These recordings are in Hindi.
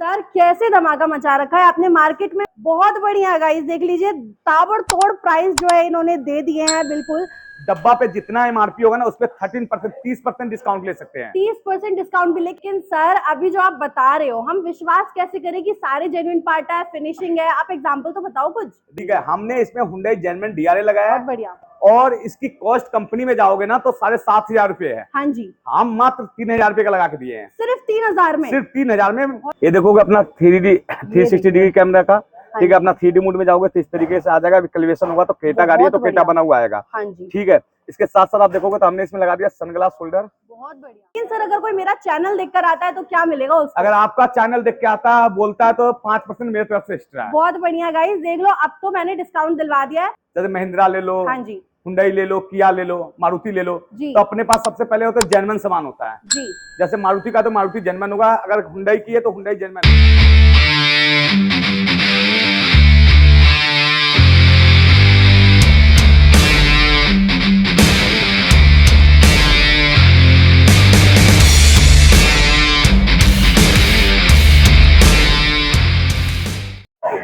सर कैसे धमाका मचा रखा है आपने मार्केट में। बहुत बढ़िया गाइस, देख लीजिए ताबड़तोड़ प्राइस जो है इन्होंने दे दिए हैं। बिल्कुल डब्बा पे जितना एमआरपी होगा ना उस पे 13% 30% डिस्काउंट ले सकते हैं। 30% डिस्काउंट भी। लेकिन सर अभी जो आप बता रहे हो हम विश्वास कैसे करें कि सारे जेन्युइन पार्ट है, फिनिशिंग है। आप एग्जांपल तो बताओ कुछ। ठीक है, हमने इसमें हुंडई जेन्युइन डीआरए लगाया बहुत है बढ़िया। और इसकी कॉस्ट कंपनी में जाओगे ना तो 7,500 रुपए है। हाँ जी, हम मात्र 3,000 रुपए का लगा के दिए हैं। सिर्फ 3000 में। सिर्फ 3,000 में। ये देखोगे अपना 360 डिग्री कैमरा का। ठीक है, अपना 3D मोड में जाओगे तो इस तरीके से आ जाएगा। कैलिब्रेशन होगा तो क्रेटा गाड़ी है तो क्रेटा बना हुआ आएगा। हाँ जी, ठीक है, इसके साथ साथ आप देखोगे तो हमने इसमें लगा दिया सनग्लास होल्डर। बहुत बढ़िया। लेकिन सर अगर कोई मेरा चैनल देखकर आता है तो क्या मिलेगा उसको? अगर आपका चैनल देख के आता है बोलता है तो 5% मेरे तरफ से एक्स्ट्रा है। बहुत बढ़िया गाइस, देख लो अब तो मैंने डिस्काउंट दिलवा दिया है। जैसे महिंद्रा ले लो, हाँ जी, हुंडई ले लो, किया ले लो, मारुति ले लो, जी। तो अपने पास सबसे पहले होता है जेन्युइन सामान होता है। जी, जैसे मारुति का तो मारुति जेन्युइन होगा, अगर हुंडई की है तो हुंडई जेन्युइन।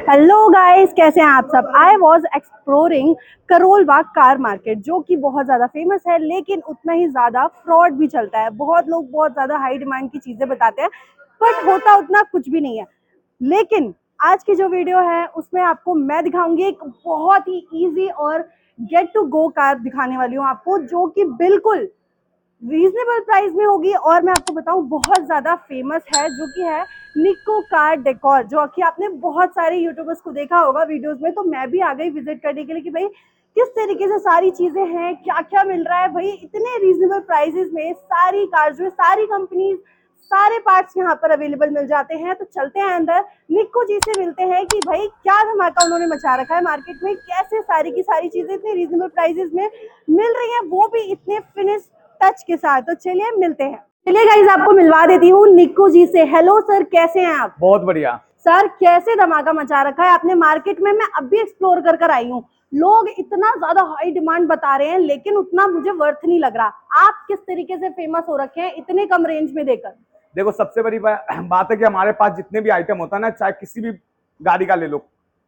हेलो गाइस, कैसे हैं आप सब। I was exploring Karol Bagh car market, जो कि बहुत ज़्यादा फेमस है लेकिन उतना ही ज़्यादा फ्रॉड भी चलता है। बहुत लोग बहुत ज़्यादा हाई डिमांड की चीज़ें बताते हैं बट होता उतना कुछ भी नहीं है। लेकिन आज की जो वीडियो है उसमें आपको मैं दिखाऊंगी एक बहुत ही इजी और गेट टू गो कार दिखाने वाली हूँ आपको, जो कि बिल्कुल रीजनेबल प्राइस में होगी। और मैं आपको बताऊं बहुत ज्यादा फेमस है, जो कि है निको कार डेकोर, जो कि आपने बहुत सारे यूट्यूबर्स को देखा होगा वीडियोस में। तो मैं भी आ गई विजिट करने के लिए कि भाई किस तरीके से सारी चीजें हैं, क्या क्या मिल रहा है। भाई इतने रीजनेबल प्राइसेस में सारी कार जो है, सारी कंपनीज, सारे पार्ट्स यहाँ पर अवेलेबल मिल जाते हैं। तो चलते हैं अंदर, निक्को जी से मिलते हैं कि भाई क्या धमाका उन्होंने मचा रखा है मार्केट में, कैसे सारी की सारी चीजें इतने रीजनेबल प्राइसेस में मिल रही हैं, वो भी इतने फिनिश टच के साथ। तो चलिए मिलते हैं। चलिए गाइस, आपको मिलवा देती हूँ निक्को जी से। हेलो सर, कैसे हैं आप? बहुत बढ़िया। सर कैसे धमाका मचा रखा है आपने मार्केट में। मैं अब भी एक्सप्लोर कर आई हूँ। लोग इतना ज्यादा हाई डिमांड बता रहे हैं लेकिन उतना मुझे वर्थ नहीं लग रहा। आप किस तरीके से फेमस हो रखे हैं इतने कम रेंज में देकर? देखो, सबसे बड़ी बात है कि हमारे पास जितने भी आइटम होता है ना, चाहे किसी भी गाड़ी का ले लो,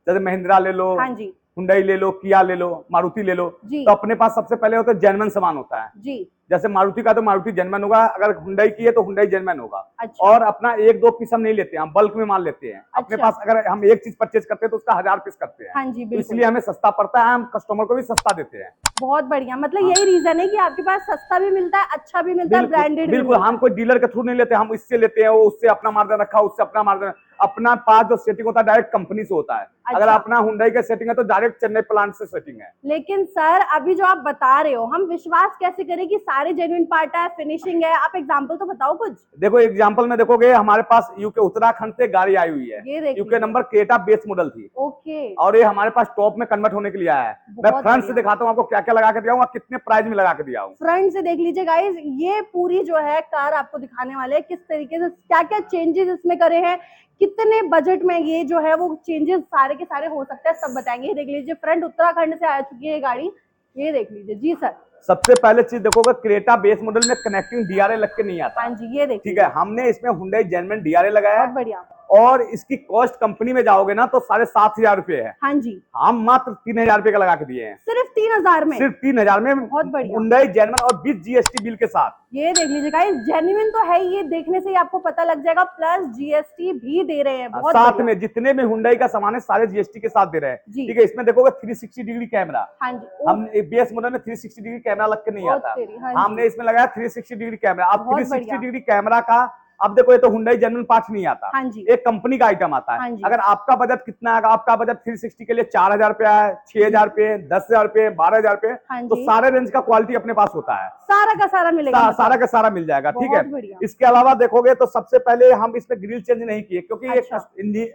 जैसे महिंद्रा ले लो, हाँ जी, हुंडई ले लो, किया ले लो, मारुति ले लो, जी। तो अपने पास सबसे पहले होता है जेन्युइन सामान होता है। जी, जैसे मारुति का तो मारुति जेन्युइन होगा, अगर हुंडई की है तो हुंडई जेन्युइन होगा। अच्छा। और अपना एक दो पीस हम नहीं लेते हैं, हम बल्क में माल लेते हैं। अपने अच्छा। पास अगर हम एक चीज परचेज करते हैं तो उसका 1000 पीस करते हैं। हाँ जी, तो बिल्कुल। इसलिए हमें सस्ता पड़ता है, हम कस्टमर को भी सस्ता देते हैं। बहुत बढ़िया, मतलब यही रीजन है कि आपके पास सस्ता भी मिलता है, अच्छा भी मिलता है, ब्रांडेड भी बिल्कुल। मिलता हम कोई डीलर के थ्रू नहीं लेते, हम इससे लेते हैं, वो उससे अपना मार्जिन रखा, उससे अपना मार्जिन। अपना पास जो सेटिंग होता है डायरेक्ट कंपनी से होता है। अच्छा। अगर अपना हुंडई का सेटिंग है तो डायरेक्ट चेन्नई प्लांट से सेटिंग है। लेकिन सर अभी जो आप बता रहे हो हम विश्वास कैसे करें कि सारे जेन्युइन पार्ट है, फिनिशिंग है। आप एग्जांपल तो बताओ कुछ। देखो, एग्जांपल में देखोगे हमारे पास यूके उत्तराखंड से गाड़ी आई हुई है। ये देख यूके लीजिए। नंबर क्रेटा बेस मॉडल थी। ओके। और ये हमारे पास टॉप में कन्वर्ट होने के लिए आया है। मैं बहुत फ्रंट से बढ़िया। दिखाता हूँ आपको क्या क्या लगा के दिया हूँ, कितने प्राइस में लगा के दिया हूँ। फ्रंट से देख लीजिए गाइस, ये पूरी जो है कार आपको दिखाने वाले हैं किस तरीके से क्या क्या चेंजेस इसमें करे हैं, कितने बजट में ये जो है वो चेंजेस सारे के सारे हो सकते हैं, सब बताएंगे। ये देख लीजिए फ्रंट उत्तराखंड से आ चुकी है गाड़ी। ये देख लीजिए जी सर। सबसे पहले चीज देखोगे, क्रेटा बेस मॉडल में कनेक्टिंग डीआरए लग के नहीं आता। हाँ जी, ये देखिए। ठीक है, हमने इसमें हुंडई जेन्युइन डीआरए लगाया बहुत है बढ़िया। और इसकी कॉस्ट कंपनी में जाओगे ना तो 7,500 रुपए है। हाँ जी, हम मात्र 3,000 रुपए का लगा के दिए हैं। सिर्फ 3000 में। सिर्फ 3,000 में। बहुत बढ़िया। हुंडई जेन्युइन और विद जीएसटी बिल के साथ। ये देख लीजिए गाइस, जेन्युइन तो है, ये देखने से ही आपको पता लग जाएगा, प्लस जीएसटी भी दे रहे हैं। बहुत साथ बढ़िया। में जितने भी हुंडई का सामान है सारे जीएसटी के साथ दे रहे हैं। जी। ठीक है, इसमें देखोगे 360 डिग्री कैमरा। हाँ जी। हम बेस मॉडल में 360 डिग्री कैमरा लग के नहीं बहुत आता। तेरी, हाँ जी। हमने इसमें लगाया 360 डिग्री कैमरा। अब बहुत 360 बढ़िया। डिग्री कैमरा का, अब देखो ये तो हुंडई जेन्युइन पार्ट नहीं आता। हाँ जी। एक कंपनी का आइटम आता हाँ है। जी। अगर आपका बजट कितना है, आपका बजट 360 के लिए 4,000 रुपया है, 6,000 रुपये, 10,000 रुपये, 12,000 रुपये, हाँ तो जी। सारे रेंज का क्वालिटी अपने पास होता है। सारा का सारा मिलेगा मतलब। सारा का सारा मिल जाएगा। ठीक बहुत है, बढ़िया। इसके अलावा देखोगे तो सबसे पहले हम इसमें ग्रिल चेंज नहीं किए, क्योंकि अच्छा।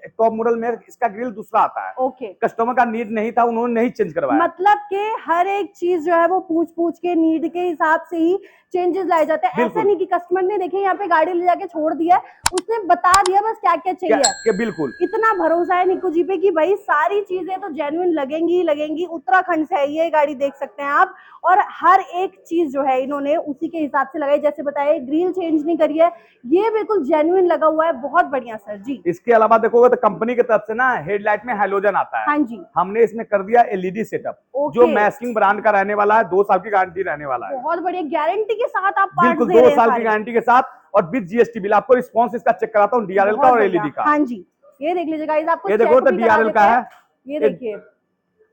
टॉप मॉडल में इसका ग्रिल दूसरा आता है। ओके। कस्टमर का नीड नहीं था, उन्होंने नहीं चेंज करवाया। मतलब कि हर एक चीज जो है वो पूछ पूछ के नीड के हिसाब से ही चेंजेस लाए जाते हैं। ऐसा नहीं कि कस्टमर ने देखे यहाँ पे गाड़ी ले जाके छोड़ दिया है, उसने बता दिया बस क्या क्या चाहिए। बिल्कुल इतना भरोसा है निको जी पे कि भाई सारी चीजें तो जेन्युइन लगेंगी ही लगेंगी। उत्तराखंड से है ये गाड़ी, देख सकते हैं आप, और हर एक चीज जो है इन्होंने उसी के हिसाब से लगाई। जैसे बताया ग्रिल चेंज नहीं करी है, ये बिल्कुल जेन्युइन लगा हुआ है। बहुत बढ़िया सर जी। इसके अलावा देखोगे तो कंपनी की तरफ से ना हेडलाइट में हैलोजन आता है। हाँ जी, हमने इसमें कर दिया एलईडी सेटअप, जो मैसलिंग ब्रांड का रहने वाला है, 2 साल की गारंटी रहने वाला है। बहुत बढ़िया गारंटी के साथ आप पार्ट्स बिल्कुल दे रहे 2 हैं साल की सारे। गारंटी के साथ, और विद जीएसटी बिल। आपको रिस्पॉन्स इसका चेक कराता हूँ, डीआरएल का बहुत और बढ़िया। एलईडी का। हाँ जी, ये देख लीजिए गाइस, आपको ये देखो चेक तो भी करा डीआरएल देते का हैं। है। ये देखिए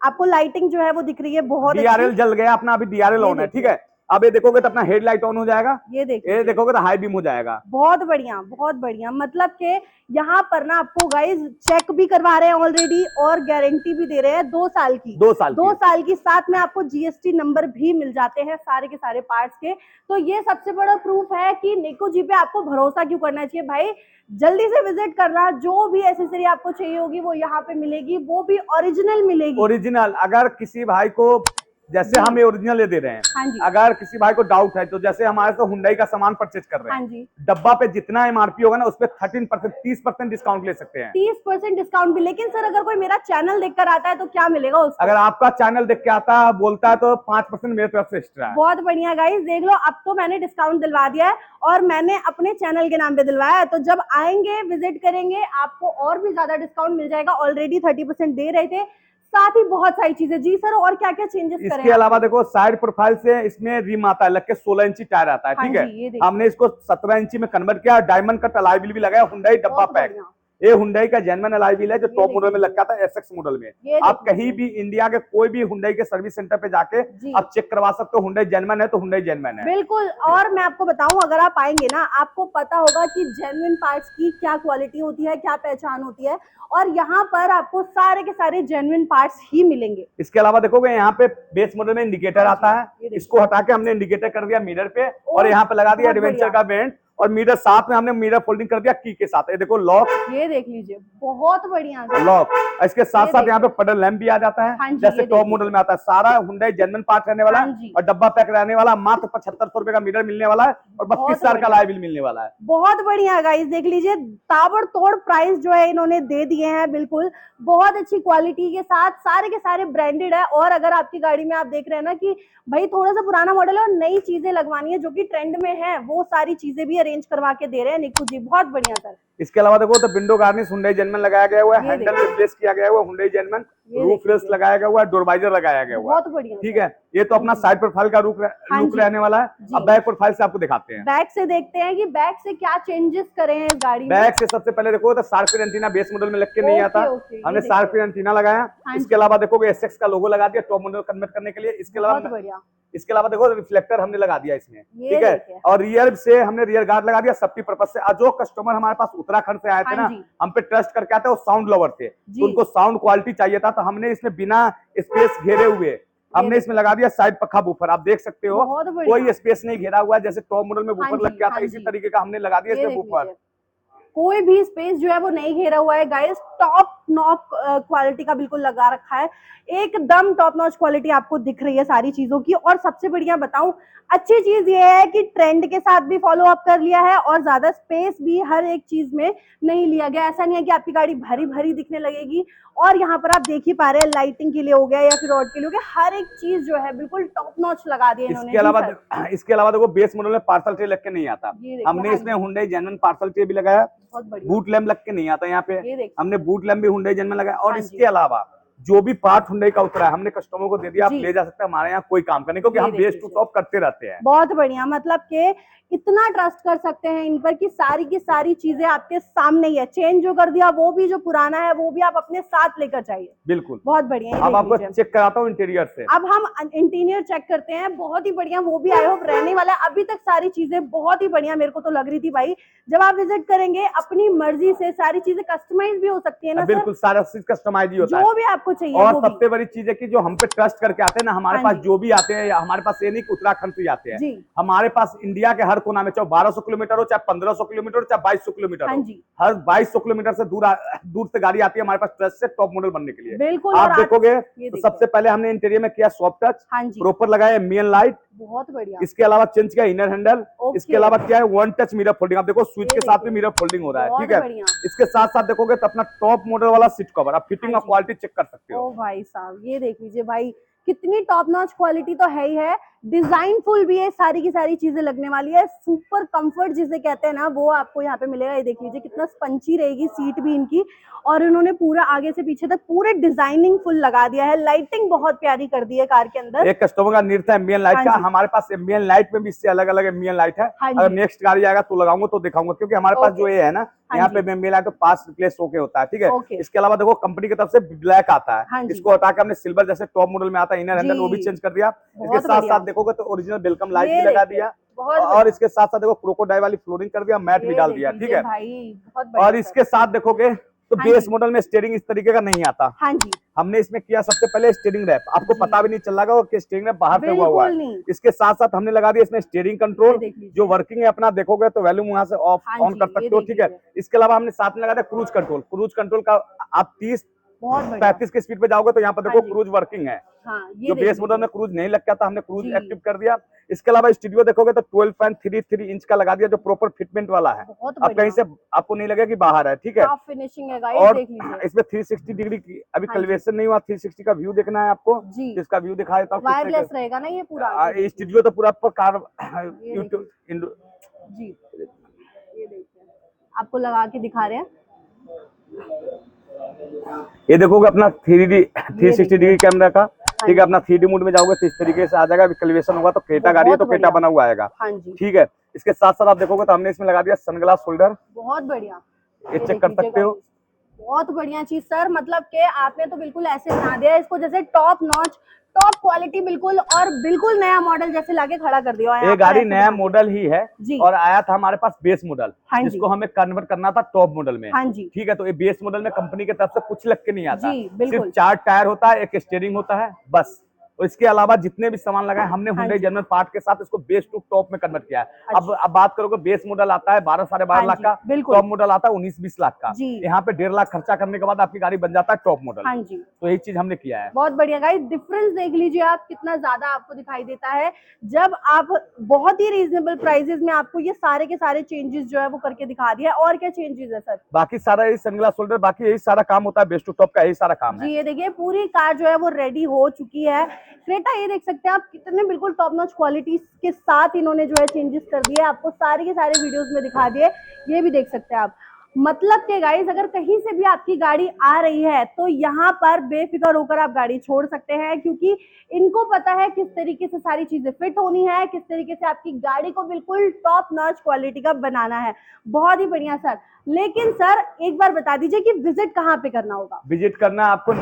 आपको लाइटिंग जो है वो दिख रही है बहुत डीआरएल अच्छी। जल गया अपना, अभी डीआरएल ये ऑन है, देखिए। ठीक है। अब ये देखोगे तो अपना हेडलाइट ऑन हो जाएगा। ये देखिए, ये देखोगे तो हाई बीम हो जाएगा। बहुत बढ़िया बहुत बढ़िया। मतलब कि यहाँ पर ना आपको गाइस चेक भी करवा रहे हैं ऑलरेडी, और गारंटी भी दे रहे हैं 2 साल की। 2 साल 2 साल की, साथ में आपको जीएसटी नंबर भी मिल जाते हैं सारे के सारे पार्ट्स के। तो ये सबसे बड़ा प्रूफ है कि निको जी पे आपको भरोसा क्यों करना चाहिए भाई। जल्दी से विजिट करना, जो भी एसेसरी आपको चाहिए होगी वो यहाँ पे मिलेगी, वो भी ओरिजिनल मिलेगी। ओरिजिनल। अगर किसी भाई को, जैसे हम ये ओरिजिनल ले दे रहे हैं, हाँ जी, अगर किसी भाई को डाउट है तो जैसे हमारे से हुंडई का सामान परचेज कर रहे हाँ हैं, जी, डब्बा पे जितना एमआरपी होगा ना उस पे 13% 30% डिस्काउंट ले सकते हैं। 30% डिस्काउंट भी। लेकिन सर अगर कोई मेरा चैनल देखकर आता है तो क्या मिलेगा उसको? अगर आपका चैनल देख के आता है, बोलता है, तो 5% मेरे तरफ से एक्स्ट्रा है। बहुत बढ़िया गाइस, देख लो अब तो मैंने डिस्काउंट दिलवा दिया है, और मैंने अपने चैनल के नाम पे दिलवाया है। तो जब आएंगे विजिट करेंगे आपको और भी ज्यादा डिस्काउंट मिल जाएगा। ऑलरेडी 30% दे रहे थे, साथ ही बहुत सारी चीजें। जी सर, और क्या क्या चेंजेस करें? इसके अलावा देखो साइड प्रोफाइल से इसमें रिम आता है, लग के 16 इंची टायर आता है, हाँ ठीक है। जी, ये देखिए। हमने इसको 17 इंची में कन्वर्ट किया, डायमंड का टलाई व्हील भी लगाया, हुंडई डब्बा बहुत पैक। बढ़िया। ये हुंडई का जेन्युइन अलॉय व्हील है, जो ये टॉप मॉडल में देखिए। लग के आता है, एसएक्स मॉडल में। ये आप देखिए। कहीं भी इंडिया के कोई भी हुंडई के सर्विस सेंटर पे जाके जी। आप चेक करवा सकते हो, हुंडई जेन्युइन है तो हुंडई जेन्युइन है। बिल्कुल। और मैं आपको बताऊं, अगर आप आएंगे ना आपको पता होगा कि जेन्युइन पार्ट्स की क्या क्वालिटी होती है, क्या पहचान होती है, और यहाँ पर आपको सारे के सारे जेन्युइन पार्ट्स ही मिलेंगे। इसके अलावा देखोगे यहाँ पे बेस मॉडल में इंडिकेटर आता है, इसको हटा के हमने इंडिकेटर कर दिया मिरर पे, और यहाँ पे लगा दिया एडवेंचर का बेल्ट, और मिरर साथ में हमने मिरर फोल्डिंग कर दिया की के साथ। ये देखो लॉक, ये देख लीजिए, बहुत बढ़िया लॉक। इसके साथ साथ यहाँ पे पडल लैंप भी आ जाता है, हाँ जी, जैसे ये टॉप मॉडल में आता है। सारा हुंडई जेन्युइन पार्ट रहने वाला हाँ है, जी। और डब्बा पैक रहने वाला। मात्र 7500 रुपए का मीटर मिलने वाला है, और 32 साल का अलॉय व्हील मिलने वाला है। बहुत बढ़िया गाइस, देख लीजिए ताबड़तोड़ प्राइस जो है इन्होंने दे दिए हैं। बिल्कुल बहुत अच्छी क्वालिटी के साथ, सारे के सारे ब्रांडेड है। और अगर आपकी गाड़ी में आप देख रहे हैं ना कि भाई थोड़ा सा पुराना मॉडल है और नई चीजें लगवानी है जो कि ट्रेंड में है, वो सारी चीजें भी अरेंज करवा के दे रहे हैं निकू जी। बहुत बढ़िया सर। इसके अलावा देखो तो विंडो गार्निश हुंडई जेन्युइन लगाया गया हुआ है, हैंडल रिप्लेस किया गया हुआ है हुंडई जेन्युइन, रूफ रेस्ट लगाया गया हुआ है, डोर वाइजर लगाया गया हुआ है। बहुत बढ़िया, ठीक है। ये तो अपना साइड प्रोफाइल का लुक रहने वाला है। अब बैक प्रोफाइल से आपको दिखाते हैं। बैक से देखते हैं कि बैक से क्या चेंजेस करे हैं इस गाड़ी में। बैक से सबसे पहले देखो तो शार्प एंटीना बेस मॉडल में लग के नहीं आता, हमने शार्प एंटीना लगाया। इसके अलावा देखोगे एसएक्स का लोगो लगा दिया टॉप मॉडल कन्वर्ट करने के लिए। इसके अलावा देखो रिफ्लेक्टर हमने लगा दिया इसमें, ठीक है। और रियर से हमने रियर गार्ड लगा दिया सेफ्टी पर्पज से। जो कस्टमर हमारे पास उत्तराखंड से आए थे ना, हम पे ट्रस्ट करके आते हैं, वो साउंड लवर थे, तो उनको साउंड क्वालिटी चाहिए था, तो हमने इसमें बिना स्पेस घेरे हुए हमने इसमें लगा दिया साइड पखा बूफर। आप देख सकते हो कोई स्पेस नहीं घेरा हुआ है, जैसे टॉप मॉडल में बूफर लग के आता है, इसी तरीके का हमने लगा दिया इसमें बूफर। कोई भी स्पेस जो है वो नहीं घेरा हुआ है गाइस, टॉप नॉच क्वालिटी का बिल्कुल लगा रखा है, एकदम टॉप नॉच क्वालिटी आपको दिख रही है सारी चीजों की। और सबसे बढ़िया बताऊं, अच्छी चीज ये है कि ट्रेंड के साथ भी फॉलो अप कर लिया है, और ज्यादा स्पेस भी हर एक चीज में नहीं लिया गया। ऐसा नहीं है कि आपकी गाड़ी भरी भरी दिखने लगेगी। और यहाँ पर आप देख ही पा रहे हैं, लाइटिंग के लिए हो गया या फिर रोड के लिए हो गया, हर एक चीज जो है बिल्कुल टॉप नॉच लगा दी इन्होंने। इसके अलावा देखो बेस मॉडल में पार्सल ट्रे लग के नहीं आता, हमने इसमें हुंडई जेन्युइन पार्सल ट्रे भी लगाया। बूट लैम्प लग के नहीं आता यहाँ पे, हमने बूट लैम्प भी हुंडई जेन्युइन लगाया। और इसके अलावा जो भी पार्ट हुंडई का उतरा है हमने कस्टमर को दे दिया, आप ले जा सकते हैं, हमारे यहाँ कोई काम करने, क्योंकि हम बेस टू टॉप करते रहते हैं। बहुत बढ़िया, मतलब कि इतना ट्रस्ट कर सकते हैं इन पर कि सारी की सारी चीजें आपके सामने ही है। चेंज जो कर दिया वो भी, जो पुराना है वो भी आप अपने साथ लेकर जाइए। बिल्कुल बहुत बढ़िया। अब आपको चेक कराता हूँ इंटीरियर से। अब हम इंटीरियर चेक करते हैं, बहुत ही बढ़िया, वो भी आई होप रहने वाला है। अभी तक सारी चीजें बहुत ही बढ़िया मेरे को तो लग रही थी भाई। जब आप विजिट करेंगे अपनी मर्जी से सारी चीजें कस्टमाइज भी हो सकती है ना। बिल्कुल सारा चीज कस्टमाइज ही होता है, जो भी आपको चाहिए। और सबसे बड़ी चीज है कि जो हम पे ट्रस्ट करके आते हैं ना, हमारे पास जो भी आते हैं, हमारे पास ये नहीं कि उत्तराखंड से आते हैं, हमारे पास इंडिया के हर हर कोना में, चाहे 1200 किलोमीटर हो, चाहे 1500 किलोमीटर हो, चाहे 2200 किलोमीटर हाँ हो, जी, हर 2200 किलोमीटर से दूर से गाड़ी आती है हमारे पास ट्रस्ट से टॉप मॉडल बनने के लिए। बिल्कुल। आप और देखोगे ये तो देखिए, सबसे पहले हमने इंटीरियर में किया सॉफ्ट टच, हाँ जी, प्रॉपर लगाया एम्बिएंट लाइट, बहुत बढ़िया। इसके अलावा चेंज किया इनर हैंडल, इसके अलावा क्या है वन टच मिरर फोल्डिंग। आप देखो स्विच के साथ भी मिरर फोल्डिंग हो रहा है, ठीक है। इसके साथ साथ देखोगे तो अपना टॉप मॉडल वाला सीट कवर, आप फिटिंग और क्वालिटी चेक कर सकते हो। ओ भाई साहब, ये देख लीजिए भाई, कितनी टॉप नॉच क्वालिटी तो है ही है, डिजाइनफुल भी है, सारी की सारी चीजें लगने वाली है, सुपर कंफर्ट जिसे कहते हैं ना वो आपको यहाँ पे मिलेगा। ये देख लीजिए कितना स्पंची रहेगी सीट भी इनकी, और इन्होंने पूरा आगे से पीछे तक पूरे डिजाइनिंग फुल लगा दिया है, लाइटिंग बहुत प्यारी कर दी है कार के अंदर। एक कस्टमर का नीड था एम्बिएंट लाइट का, हमारे पास एम्बिएंट लाइट में भी इससे अलग अलग एम्बिएंट लाइट है। अगर नेक्स्ट गाड़ी आएगा तो लगाऊंगा तो दिखाऊंगा, क्योंकि हमारे पास जो ये है ना यहाँ पे एम्बिएंट लाइट तो पास रिप्लेस होके होता है, ठीक है। इसके अलावा देखो कंपनी की तरफ से ब्लैक आता है, इसको हटा के हमने सिल्वर जैसे टॉप मॉडल में आता है इनर हैंडल वो भी चेंज कर दिया। इसके साथ साथ देखोगे तो ओरिजिनल वेलकम लाइट भी लगा दिया, और इसके साथ साथ देखो क्रोकोडाइल वाली फ्लोरिंग कर दिया, मैट भी डाल दिया, ठीक है। और इसके साथ देखोगे तो बेस मॉडल में स्टीयरिंग इस तरीके का नहीं आता। हाँ जी, हमने इसमें किया सबसे पहले स्टीयरिंग रैप, आपको पता भी नहीं चल रहा कि स्टीयरिंग रैप बाहर से हुआ है। इसके साथ साथ हमने लगा दिया इसमें स्टीयरिंग कंट्रोल, जो वर्किंग है अपना देखोगे तो वॉल्यूम वहां से ऑफ ऑन कर सकते हो, ठीक है। इसके अलावा हमने साथ में लगा दिया क्रूज कंट्रोल। क्रूज कंट्रोल का आप 30-35 की स्पीड पे जाओगे तो यहाँ पर देखो क्रूज वर्किंग है। जो बेस मॉडल में क्रूज नहीं लग गया था हमने क्रूज एक्टिव कर दिया। इसके अलावा स्टूडियो देखोगे तो 12.33 इंच का लगा दिया, जो प्रॉपर फिटमेंट वाला है, अब कहीं से आपको नहीं लगेगा कि बाहर है, ठीक है। फिनिशिंग है और इसमें 360 डिग्री की अभी कन्वर्जन नहीं हुआ, 360 का व्यू देखना है आपको, इसका व्यू दिखा देता हूँ। वायरलेस रहेगा ना ये पूरा, स्टूडियो तो पूरा कार जी। ये देखिए आपको लगा के दिखा रहे हैं, ये देखोगे अपना 360 डिग्री कैमरा का, ठीक है। अपना 3D मोड में जाओगे तो इस तरीके से आ जाएगा, कैलिब्रेशन होगा तो क्रेटा गाड़ी है तो क्रेटा बना हुआ आएगा, ठीक है। इसके साथ साथ आप देखोगे तो हमने इसमें लगा दिया सनग्लास होल्डर, बहुत बढ़िया, ये चेक कर सकते हो। बहुत बढ़िया चीज सर, मतलब कि आपने तो बिल्कुल ऐसे बना दिया इसको जैसे टॉप नॉच, टॉप क्वालिटी बिल्कुल, और बिल्कुल नया मॉडल जैसे लाके खड़ा कर दिया है। ये गाड़ी नया मॉडल ही है और आया था हमारे पास बेस मॉडल, जिसको हमें कन्वर्ट करना था टॉप मॉडल में, ठीक है। तो ये बेस मॉडल में कंपनी की तरफ से कुछ लग के नहीं आता, सिर्फ 4 टायर होता है, एक स्टीयरिंग होता है बस। और इसके अलावा जितने भी सामान लगाए हमने हुंडई जर्मन पार्ट के साथ इसको बेस टू टॉप में कन्वर्ट किया है। अब बात करोगे बेस मॉडल आता है 12-12.5 लाख का, टॉप मॉडल आता है 19-20 लाख का, यहाँ पे 1.5 लाख खर्चा करने के बाद आपकी गाड़ी बन जाता है टॉप मॉडल। तो यही चीज हमने किया है। बहुत बढ़िया गाइस, डिफरेंस देख लीजिए आप, कितना ज्यादा आपको दिखाई देता है जब आप बहुत ही रीजनेबल प्राइसेस में आपको ये सारे के सारे चेंजेस जो है वो करके दिखा दिया। और क्या चेंजेस है सर? बाकी सारा यही सनग्लास होल्डर, बाकी यही सारा काम होता है, बेस टू टॉप का यही सारा काम है। ये देखिए पूरी कार जो है वो रेडी हो चुकी है। क्रेटा ये देख सकते हैं आप, कितने बिल्कुल टॉप नॉच क्वालिटी के साथ इन्होंने जो है चेंजेस कर दिए, आपको सारे के सारे वीडियोस में दिखा दिए, ये भी देख सकते हैं आप। मतलब कि गाइस अगर कहीं से भी आपकी गाड़ी आ रही है तो यहाँ पर बेफिक्र होकर आप गाड़ी छोड़ सकते हैं, क्योंकि इनको पता है किस तरीके से सारी चीजें फिट होनी है, किस तरीके से आपकी गाड़ी को बिल्कुल टॉप नॉच क्वालिटी का बनाना है। बहुत ही बढ़िया सर। लेकिन सर एक बार बता दीजिए कि विजिट कहाँ पे करना होगा? विजिट करना है आपको,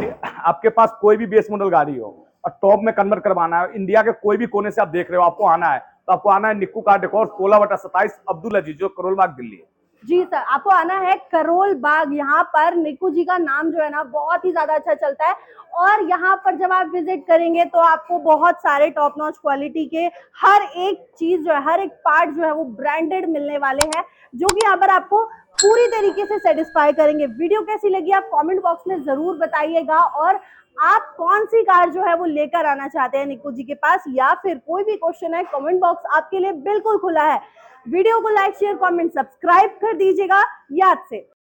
आपके पास कोई भी बेस मॉडल गाड़ी हो और टॉप में कन्वर्ट करवाना है, इंडिया के कोई भी कोने से आप देख रहे हो, आपको आना है तो आपको आना है निक्कू कार डेकोर 16/27 अब्दुल अजीज, जो करोल बाग दिल्ली है। जी सर, आपको आना है करोल बाग। यहाँ पर निक्कू जी का नाम जो है ना बहुत ही ज्यादा अच्छा चलता है, और यहाँ पर जब आप विजिट करेंगे तो आपको बहुत सारे टॉप नॉच क्वालिटी के हर एक चीज जो है, हर एक पार्ट जो है वो ब्रांडेड मिलने वाले हैं, जो कि यहाँ पर आपको पूरी तरीके से सेटिस्फाई करेंगे। वीडियो कैसी लगी आप कमेंट बॉक्स में जरूर बताइएगा, और आप कौन सी कार जो है वो लेकर आना चाहते हैं निक्कू जी के पास, या फिर कोई भी क्वेश्चन है, कमेंट बॉक्स आपके लिए बिल्कुल खुला है। वीडियो को लाइक शेयर कमेंट सब्सक्राइब कर दीजिएगा याद से।